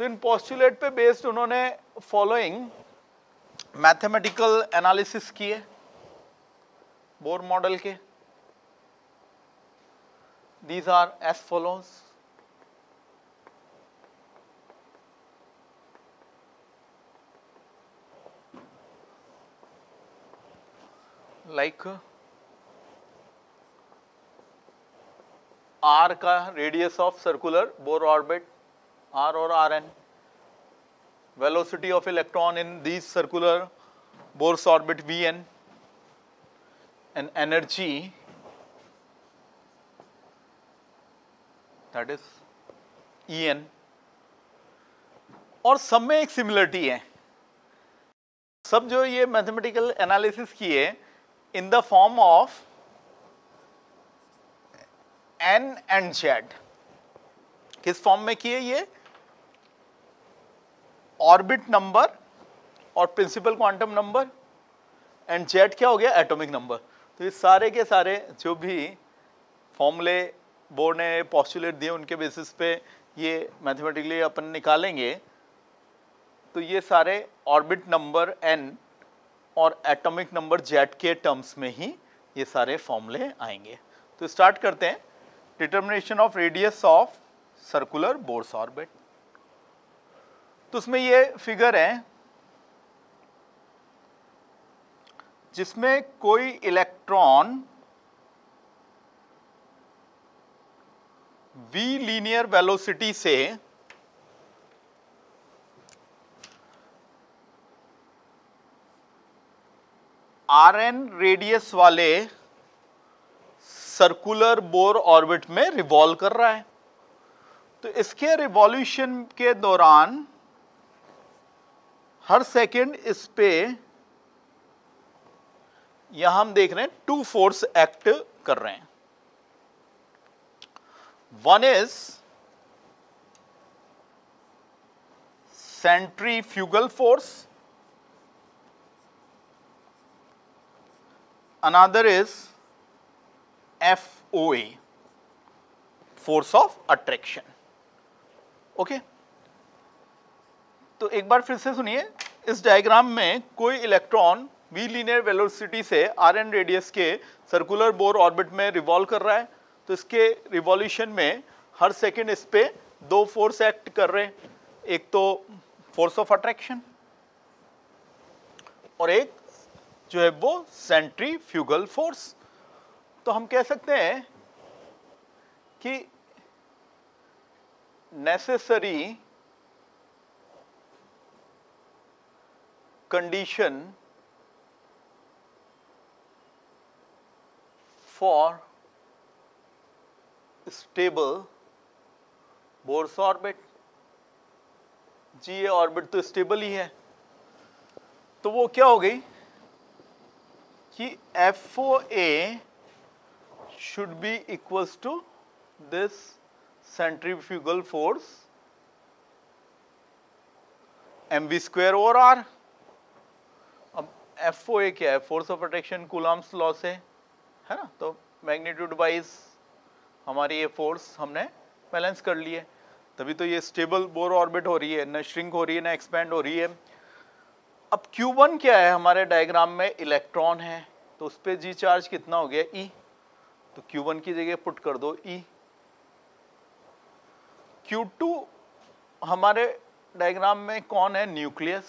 तो इन पोस्टुलेट पे बेस्ड उन्होंने फॉलोइंग मैथमेटिकल एनालिसिस किए बोर मॉडल के. These are as follows. Like R का radius of circular Bohr orbit, R or Rn, velocity of electron in these circular Bohr's orbit Vn, and energy, that is En. और सब में एक similarity है. सब जो ये मैथमेटिकल एनालिसिस किए in the form of N and Z. किस फॉर्म में किए ये? ऑर्बिट नंबर और principal quantum number, and Z क्या हो गया? Atomic number. तो ये सारे के सारे जो भी फॉर्मूले बोर ने पोस्टुलेट दिए उनके बेसिस पे ये मैथमेटिकली अपन निकालेंगे. तो ये सारे ऑर्बिट नंबर n और एटॉमिक नंबर Z के टर्म्स में ही ये सारे फॉर्मूले आएंगे. तो स्टार्ट करते हैं. Determination of radius of circular Bohr's orbit. तो उसमें ये फिगर है जिसमें कोई इलेक्ट्रॉन v लीनियर वेलोसिटी से Rn रेडियस वाले सर्कुलर बोर ऑर्बिट में रिवॉल्व कर रहा है. तो इसके रिवॉल्यूशन के दौरान हर सेकंड इस पे यहां हम देख रहे हैं टू फोर्स एक्ट कर रहे हैं. One is centrifugal force, another is FOA, force of attraction. Okay तो एक बार फिर से सुनिए. इस डायग्राम में कोई इलेक्ट्रॉन v लीनियर वेलोसिटी से Rn रेडियस के सर्कुलर बोर ऑर्बिट में रिवॉल्व कर रहा है. तो इसके रिवॉल्यूशन में हर सेकंड इस पे दो फोर्स एक्ट कर रहे हैं. एक तो फोर्स ऑफ अट्रैक्शन और एक जो है वो सेंट्रीफ्यूगल फोर्स. तो हम कह सकते हैं कि necessary condition for stable Bohr's orbit. जी ये ऑर्बिट तो स्टेबल ही है. तो वो क्या हो गई कि FOA should be equals to this centrifugal force mv square over r. अब FOA क्या है? Force of attraction Coulomb's law से है ना. तो मैग्नीट्यूड वाइज हमारी ये फोर्स हमने बैलेंस कर ली है. तभी तो ये स्टेबल बोर ऑर्बिट हो रही है, ना श्रिंक हो रही है ना एक्सपेंड हो रही है. अब Q1 क्या है? हमारे डायग्राम में इलेक्ट्रॉन है तो उस पर जी चार्ज कितना हो गया? E. तो Q1 की जगह पुट कर दो E. Q2 हमारे डायग्राम में कौन है? न्यूक्लियस.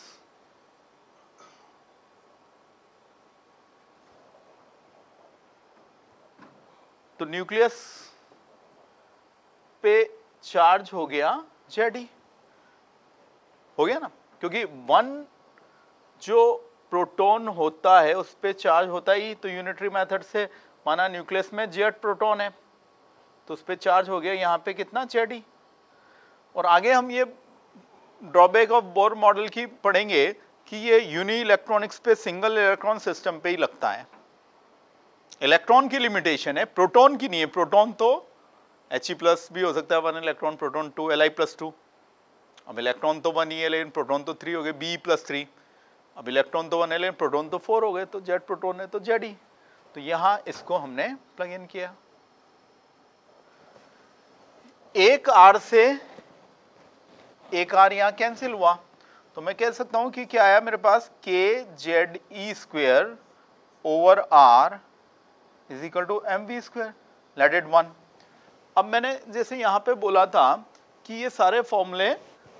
तो न्यूक्लियस पे चार्ज हो गया Ze. हो गया ना, क्योंकि वन जो प्रोटॉन होता है उस पे चार्ज होता ही. तो यूनिटरी मेथड से माना न्यूक्लियस में Z प्रोटॉन है तो उस पे चार्ज हो गया. यहाँ पे कितना? Ze. और आगे हम ये ड्रॉबैक ऑफ बोर मॉडल की पढ़ेंगे कि ये यूनि इलेक्ट्रॉनिक्स पे सिंगल इलेक्ट्रॉन सिस्टम पे ही लगता है. इलेक्ट्रॉन की लिमिटेशन है, प्रोटॉन की नहीं है. प्रोटॉन तो He+ भी हो सकता है, 1 इलेक्ट्रॉन प्रोटॉन 2 Li+2. अब इलेक्ट्रॉन तो 1 ही है लेकिन प्रोटॉन तो 3 हो गए, Be+3. अब इलेक्ट्रॉन तो 1 है लेकिन प्रोटॉन तो 4 हो गए. तो Z प्रोटॉन है तो Ze. तो यहां इसको हमने प्लग इन किया. एक R से एक आर यहाँ कैंसिल हुआ, तो मैं कह सकता हूँ कि क्या आया मेरे पास K Z E square over R is equal to M V square, let it 1। अब मैंने जैसे यहाँ पे बोला था कि ये सारे फॉर्मूले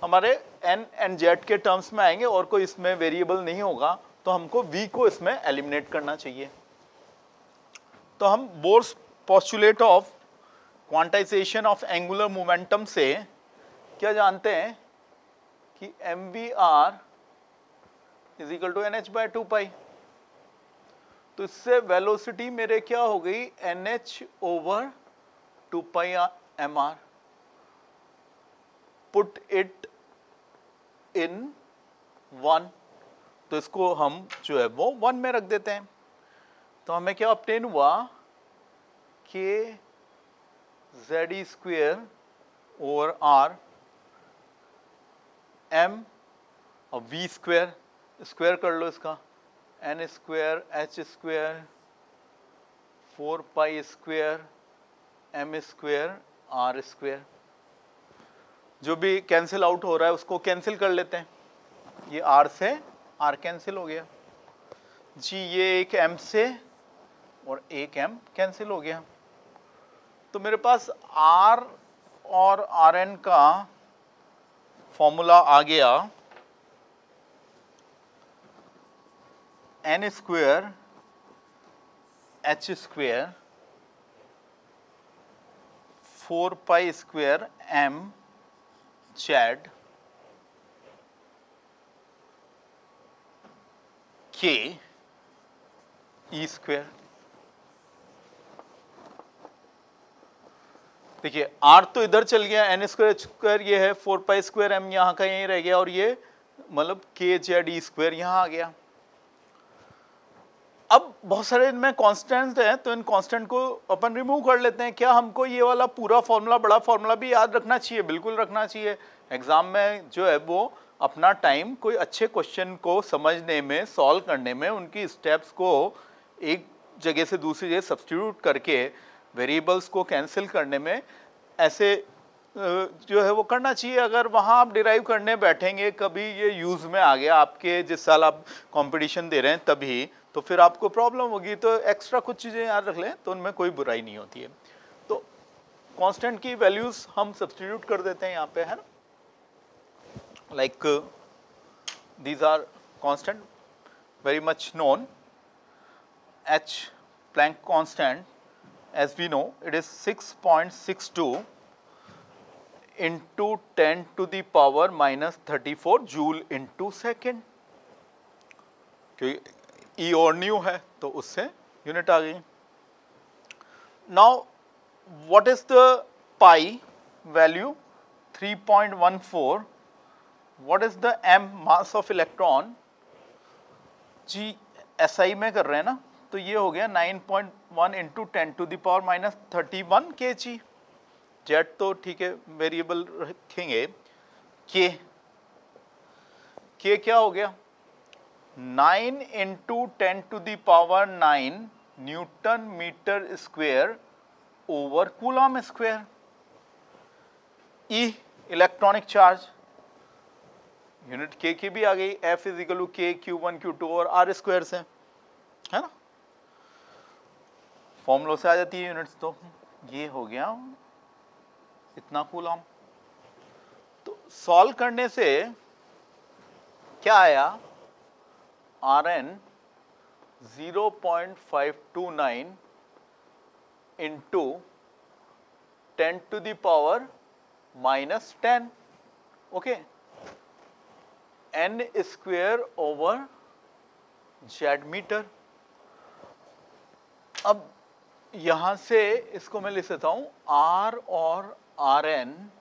हमारे एन एंड जेड के टर्म्स में आएंगे और कोई इसमें वेरिएबल नहीं होगा, तो हमको v को इसमें एलिमिनेट करना चाहिए। तो हम Bohr's postulate of quantisation of angular momentum से क्या जानते हैं कि M V R is equal to N H by 2 pi. तो इससे वेलोसिटी मेरे क्या हो गई N H over 2 pi M R. Put it in 1, तो इसको हम जो है वो 1 में रख देते हैं। तो हमें क्या ऑब्टेन हुआ K Z E square over R M और वी स्क्वेयर, स्क्वेयर कर लो इसका, N square H square 4 pi square M square R square. जो भी कैंसिल आउट हो रहा है उसको कैंसिल कर लेते हैं, ये आर से आर कैंसिल हो गया जी, ये एक एम से और एक एम कैंसिल हो गया। तो मेरे पास आर और आर एन का फॉर्मूला आ गया N square H square 4 pi square M Z K E square. देखिए आर तो इधर चल गया, एन स्क्वायर एच स्क्वायर ये है, 4 पाई स्क्वायर एम यहाँ का यहीं रह गया, और ये मतलब के जेड ई स्क्वायर यहाँ आ गया। अब बहुत सारे इनमें कांस्टेंट्स हैं, तो इन कांस्टेंट को अपन रिमूव कर लेते हैं। क्या हमको ये वाला पूरा फॉर्मूला, बड़ा फॉर्मूला भी याद रखना चाहिए? बिल्कुल रखना चाहिए। एग्जाम में जो है वो अपना टाइम कोई अच्छे क्वेश्चन को समझने में, सॉल्व करने में, उनकी स्टेप्स को एक जगह से दूसरी जगह सब्स्टिट्यूट करके वेरिएबल्स को कैंसिल करने में ऐसे जो है वो करना चाहिए। अगर वहाँ आप डिराइव करने बैठेंगे, कभी ये यूज़ में आ गया आपके, जिस साल आप कंपटीशन दे रहे हैं तभी, तो फिर आपको प्रॉब्लम होगी। तो एक्स्ट्रा कुछ चीज़ें याद रख लें तो उनमें कोई बुराई नहीं होती है। तो कांस्टेंट की वैल्यूज़ हम सब्स्टिट्यूट कर देते हैं यहाँ पे, है ना। Like these are constant very much known. H Planck constant, as we know, it is 6.62 into 10 to the power minus 34 joule into second। क्योंकि E और न्यू है तो उससे यूनिट आ गई। Now what is the pi value? 3.14। What is the m mass of electron? Ji SI में कर रहे हैं ना, तो ये हो गया 9.1 into 10 to the power minus 31 kg। Z तो ठीक है वेरिएबल रखेंगे। के क्या हो गया 9 into 10 to the power 9 newton metre square over coulomb square. E electronic charge, unit के की भी आ गई, F इज इक्वल टू के Q1 Q2 और आर स्क्वायर से, है ना। फॉर्मूलों से आ जाती है यूनिट्स। तो ये हो गया इतना कूलम। तो सॉल्व करने से क्या आया, R N 0.529 into 10 to the power minus 10, okay, N square over Z metre. अब यहां से इसको मैं लिख सकता हूं आर और R N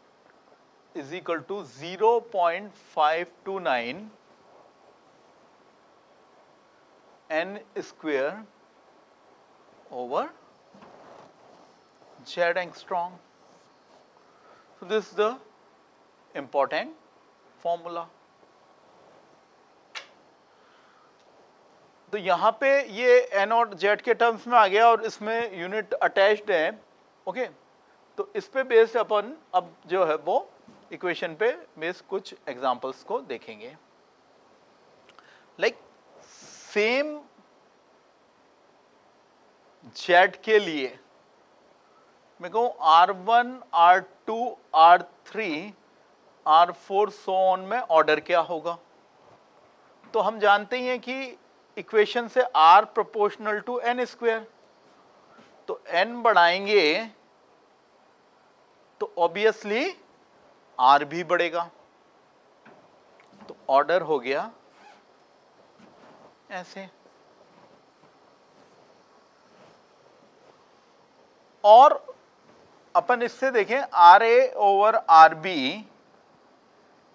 is equal to 0.529 N square over Z angstrom. So this is the important formula। तो यहाँ पे ये एन और जेड के टर्म्स में आ गया और इसमें यूनिट अटैच्ड है, ओके। तो इस पे बेस्ड अपन अब जो है वो इक्वेशन पे बेस कुछ एग्जांपल्स को देखेंगे। लाइक सेम जेड के लिए मैं कहूँ R1, R2, R3, R4 so on में ऑर्डर क्या होगा। तो हम जानते ही हैं कि इक्वेशन से R proportional to n square, तो n बढ़ाएंगे तो ऑब्वियसली R भी बढ़ेगा, तो ऑर्डर हो गया ऐसे। और अपन इससे देखें RA over RB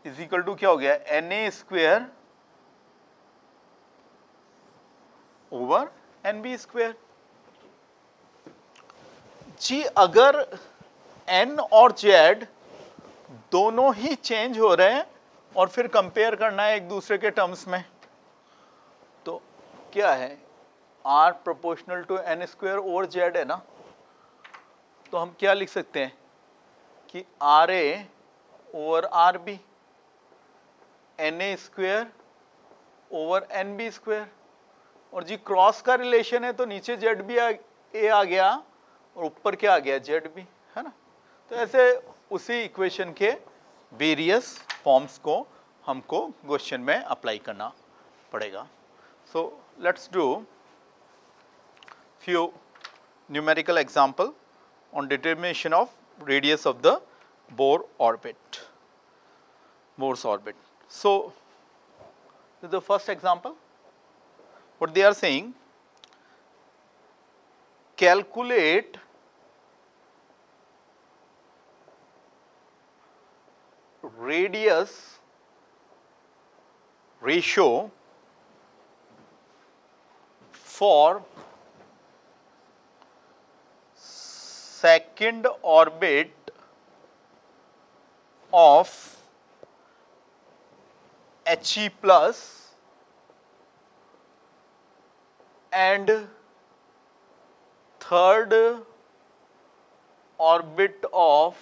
is equal to क्या हो गया, NA square over NB square. जी अगर N और Z दोनों ही चेंज हो रहे हैं और फिर कंपेयर करना है एक दूसरे के टर्म्स में, तो क्या है, R proportional to N square over Z है ना, तो हम क्या लिख सकते हैं कि RA over RB NA square over NB square, और जी क्रॉस का रिलेशन है तो नीचे जेड भी ए आ गया और ऊपर क्या आ गया, जेड भी, है ना। तो ऐसे उसी इक्वेशन के वेरियस फॉर्म्स को हमको क्वेश्चन में अप्लाई करना पड़ेगा। So let's do few numerical example on determination of radius of the Bohr orbit, Bohr's orbit. So this is the first example. What they are saying, calculate radius ratio for second orbit of He plus and third orbit of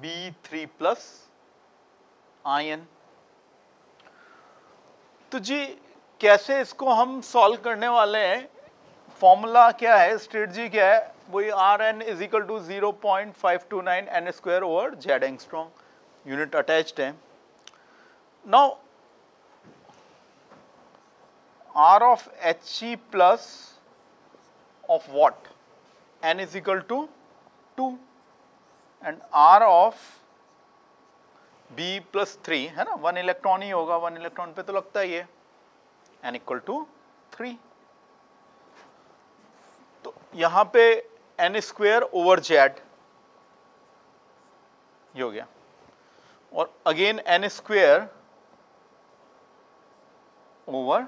B3 plus ion. तो जी कैसे इसको हम solve करने वाले हैं, formula क्या है, strategy क्या है, वही Rn is equal to 0.529 n square over Z angstrom, unit attached है। Now R of He plus of what, n is equal to 2 and R of B plus 3 है ना, 1 इलेक्ट्रॉन ही होगा, 1 इलेक्ट्रॉन पे तो लगता ही है, n इक्वल टू 3। तो यहां पे n स्क्वेयर ओवर जेड ये हो गया, और again n square over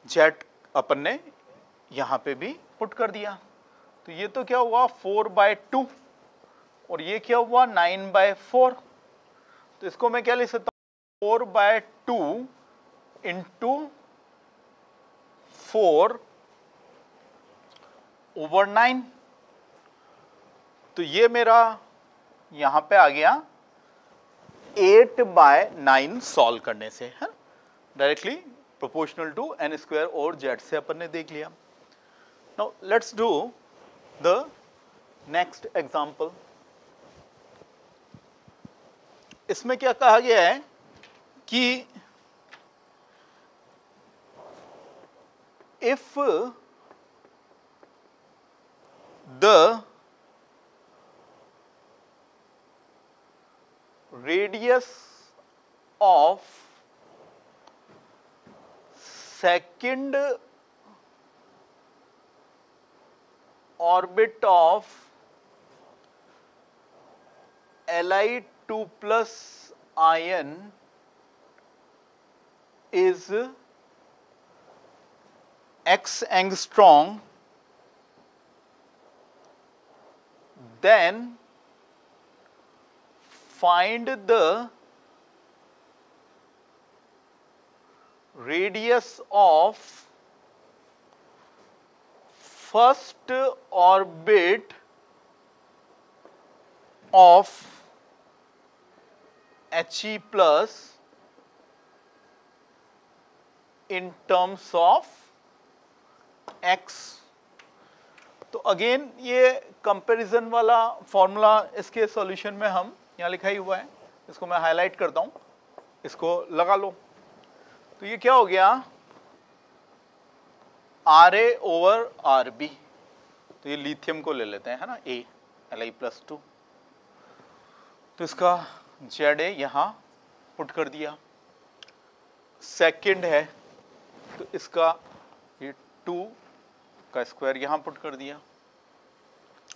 Z अपन ने यहां पे भी पुट कर दिया। तो ये तो क्या हुआ 4/2 और ये क्या हुआ 9/4। तो इसको मैं क्या लिख सकता हूं, 4/2 इंटू 4 ओवर 9। तो ये मेरा यहां पे आ गया 8/9 सॉल्व करने से, है directly proportional to n square और जेड से अपन ने देख लिया। Now let's do the next example. इसमें क्या कहा गया है कि if the radius of second orbit of Li2 plus ion is x angstrom, then find the radius of first orbit of He plus in terms of x। तो again ये comparison वाला formula इसके सॉल्यूशन में हम यहाँ लिखा ही हुआ है, इसको मैं हाईलाइट करता हूं, इसको लगा लो। तो ये क्या हो गया, RA ओवर RB। तो ये लिथियम को ले लेते हैं, है ना, A Li+2। तो इसका ZA यहां पुट कर दिया। सेकंड है तो इसका ये 2 का स्क्वायर यहां पुट कर दिया।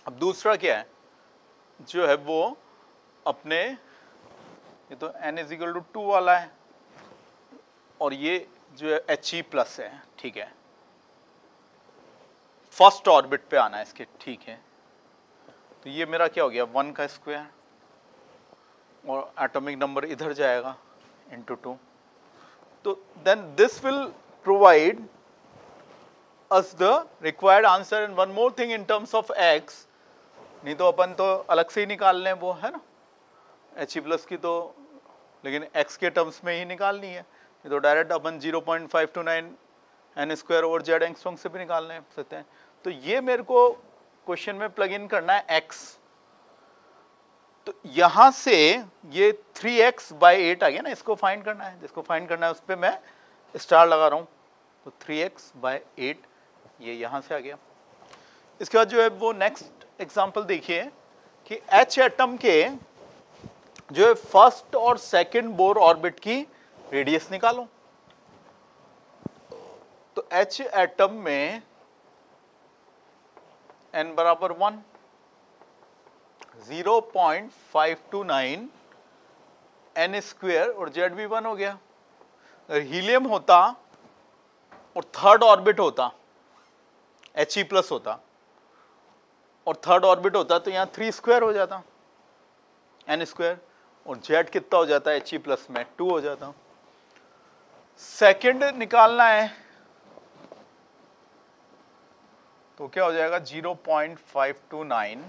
अब दूसरा क्या है, जो है वो अपने, ये तो n=2 वाला है और ये जो है He+ है, ठीक है, फर्स्ट ऑर्बिट पे आना है इसके, ठीक है। तो ये मेरा क्या हो गया, 1 का स्क्वायर और एटॉमिक नंबर इधर जाएगा इंटू 2। तो then this will provide us the required answer. And one more thing in terms of x, नहीं तो अपन तो अलग से ही निकाल लें वो, है ना, He+ की तो, लेकिन x के टर्म्स में ही निकालनी है, ये तो डायरेक्ट अपन 0.529 n² ओवर z एंगस्ट्रॉम से भी निकालने सकते हैं। तो ये मेरे को क्वेश्चन में प्लग इन करना है x। तो यहां से ये 3x/8 आ गया ना, इसको फाइंड करना है, जिसको फाइंड करना है उस पर मैं स्टार लगा रहा हूं। तो 3x/8 ये यहां से आ गया। इसके बाद जो है वो नेक्स्ट एग्जांपल देखिए कि H एटम के जो है फर्स्ट और सेकंड बोर ऑर्बिट की रेडियस निकालो। तो H एटम में n बराबर 1, 0.529 n² और Z भी 1 हो गया। अगर हीलियम होता और थर्ड ऑर्बिट होता, He+ होता और थर्ड ऑर्बिट होता, तो यहाँ 3² हो जाता n², और Z कितना हो जाता है He+ में, 2 हो जाता। सेकंड निकालना है तो क्या हो जाएगा, 0.529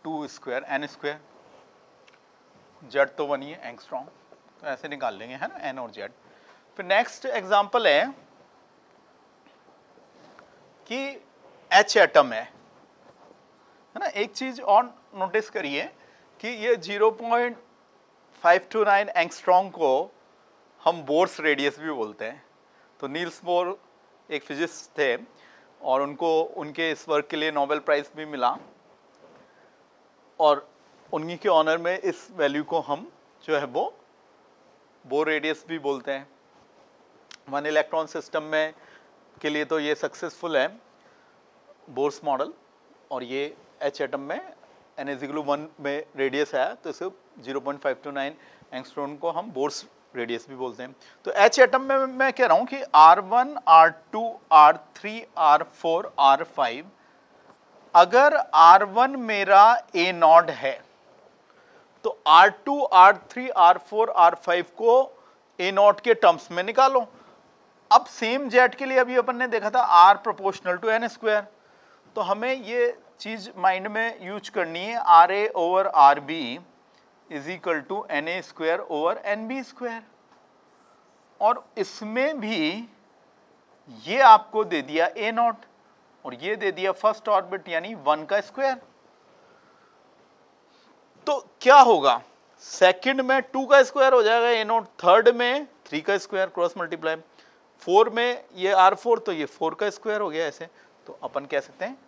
2² n², Z तो 1 ही है, एंगस्ट्रॉम। तो ऐसे निकाल लेंगे, है ना, n और Z। फिर नेक्स्ट एग्जांपल है कि H एटम है ना। एक चीज और नोटिस करिए कि ये 0.529 एंगस्ट्रॉम को हम बोर्स रेडियस भी बोलते हैं। तो नील्स बोर एक फिजिसिस्ट थे और उनको उनके इस वर्क के लिए नोबेल प्राइज भी मिला, और उन्हीं के ऑनर में इस वैल्यू को हम जो है वो बोर रेडियस भी बोलते हैं। 1 इलेक्ट्रॉन सिस्टम में के लिए तो ये सक्सेसफुल है बोर्स मॉडल, और ये H एटम में n=1 में रेडियस आया, तो इसे 0.529 एंगस्ट्रॉम को हम बोर्स रेडियस भी बोलते हैं। तो H एटम में मैं कह रहा हूं कि R1, R2, R3, R4, R5, अगर R1 मेरा A0 है तो R2, R3, R4, R5 को A0 के टर्म्स में निकालो। अब सेम Z के लिए अभी अपन ने देखा था R प्रोपोर्शनल टू n², तो हमें ये चीज माइंड में यूज करनी है, RA over RB = NA² over NB²। और इसमें भी ये आपको दे दिया A0 और ये दे दिया फर्स्ट ऑर्बिट यानी 1 का स्क्वायर। तो क्या होगा, सेकंड में 2 का स्क्वायर हो जाएगा A0, थर्ड में 3 का स्क्वायर क्रॉस मल्टीप्लाई, 4 में ये R4 तो ये 4 का स्क्वायर हो गया ऐसे। तो अपन कह सकते हैं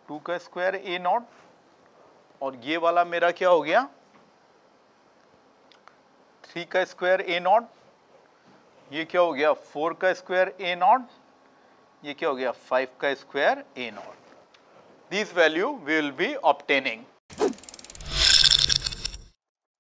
2 का स्क्वायर A0 और ये वाला मेरा क्या हो गया 3 का स्क्वायर A0, ये क्या हो गया 4 का स्क्वायर A0, ये क्या हो गया 5 का square A0। These value we will be obtaining।